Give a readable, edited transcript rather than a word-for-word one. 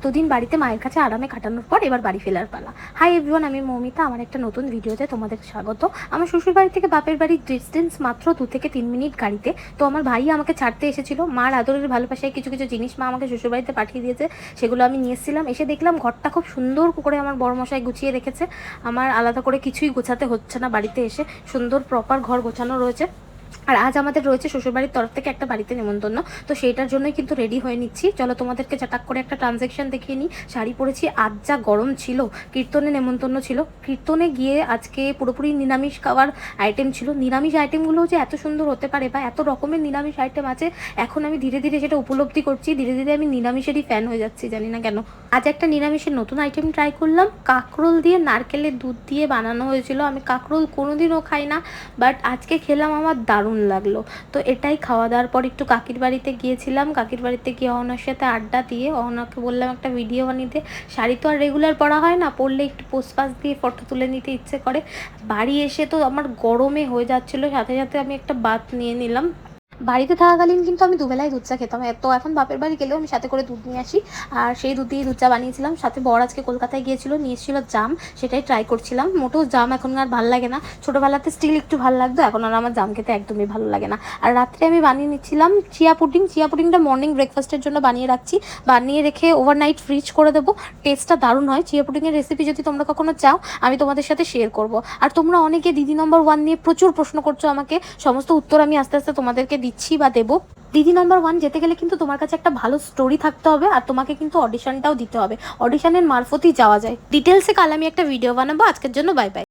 দুদিন বাড়িতে মায়ের কাছে আরামে কাটানোর পর এবার বাড়ি ফেরার পালা। হাই এভরিওয়ান, আমি মৌমিতা। আমার একটা নতুন ভিডিওতে তোমাদের স্বাগত। আমার শ্বশুর বাড়ি থেকে বাপের বাড়ির ডিস্টেন্স মাত্র 2 থেকে 3 মিনিট গাড়িতে। তো আমার ভাই আমাকে ছাড়তে এসেছিল। মার আদরের ভালোবাসায় কিছু কিছু জিনিস মা আমাকে শ্বশুর বাড়িতে পাঠিয়ে দিয়েছে, সেগুলো আমি নিয়ে এসেছিলাম। এসে দেখলাম ঘরটা খুব সুন্দর করে আমার বড়মশাই গুছিয়ে রেখেছে। আমার আলাদা করে কিছুই গোছাতে হচ্ছে না, বাড়িতে এসে সুন্দর প্রপার ঘর গোছানো রয়েছে। আর আজ আমাদের রয়েছে শ্বশুরবাড়ির তরফ থেকে একটা বাড়িতে নেমন্তন্ন, তো সেইটার জন্যই কিন্তু রেডি হয়ে নিচ্ছি। চলো তোমাদেরকে চাটাক করে একটা ট্রানজ্যাকশন দেখিয়ে নিই। শাড়ি পরেছি, আজ যা গরম ছিল। কীর্তনে নেমন্তন্ন ছিল, কীর্তনে গিয়ে আজকে পুরোপুরি নিরামিষ খাওয়ার আইটেম ছিল। নিরামিষ আইটেমগুলো যে এত সুন্দর হতে পারে বা এত রকমের নিরামিষ আইটেম আছে, এখন আমি ধীরে ধীরে সেটা উপলব্ধি করছি। ধীরে ধীরে আমি নিরামিষেরই ফ্যান হয়ে যাচ্ছি, জানি না কেন। আজ একটা নিরামিষের নতুন আইটেম ট্রাই করলাম। কাঁকরোল দিয়ে নারকেলের দুধ দিয়ে বানানো হয়েছিল। আমি কাঁকরোল কোনোদিনও খাই না, বাট আজকে খেলাম, আমার দারুণ লাগলো। তো এটাই খাওয়া দাওয়ার পর একটু কাকির বাড়িতে গিয়েছিলাম। কাকির বাড়িতে গিয়ে অহনার সাথে আড্ডা দিয়ে অহনাকে বললাম একটা ভিডিও বানিয়ে। শাড়ি তো আর রেগুলার পরা হয় না, পরলে একটু পোস্ট পাস দিয়ে ফটো তুলে নিতে ইচ্ছে করে। বাড়ি এসে তো আমার গরমে হয়ে যাচ্ছিলো, সাথে সাথে আমি একটা বাথ নিয়ে নিলাম। বাড়িতে থাকাকালীন কিন্তু আমি দুবেলায় দুধ চা খেতাম, তো এখন বাপের বাড়ি গেলেও আমি সাথে করে দুধ নিয়ে আসি, আর সেই দুধ দিয়ে দুধ চা বানিয়েছিলাম। সাথে বর আজকে কলকাতায় গিয়েছিল, নিয়ে এসেছিল জাম, সেটাই ট্রাই করছিলাম। মোটেও জাম এখন আর ভালো লাগে না, ছোটোবেলাতে স্টিল একটু ভালো লাগতো, এখন আর আমার জাম খেতে একদমই ভালো লাগে না। আর রাত্রে আমি বানিয়ে নিচ্ছিলাম চিয়া পুডিং। চিয়া পুডিংটা মর্নিং ব্রেকফাস্টের জন্য বানিয়ে রাখছি, বানিয়ে রেখে ওভারনাইট ফ্রিজ করে দেবো। টেস্টটা দারুণ হয়। চিয়া পুডিংয়ের রেসিপি যদি তোমরা কখনো চাও, আমি তোমাদের সাথে শেয়ার করব। আর তোমরা অনেকে দিদি নম্বর 1 নিয়ে প্রচুর প্রশ্ন করছো আমাকে, সমস্ত উত্তর আমি আস্তে আস্তে তোমাদেরকে দিচ্ছি বা দেবো। দিদি নম্বর 1 যেতে গেলে কিন্তু তোমার কাছে একটা ভালো স্টোরি থাকতে হবে, আর তোমাকে কিন্তু অডিশনটাও দিতে হবে। অডিশনের মারফতই যাওয়া যায়। ডিটেলসে কাল আমি একটা ভিডিও বানাবো। আজকের জন্য বাই বাই।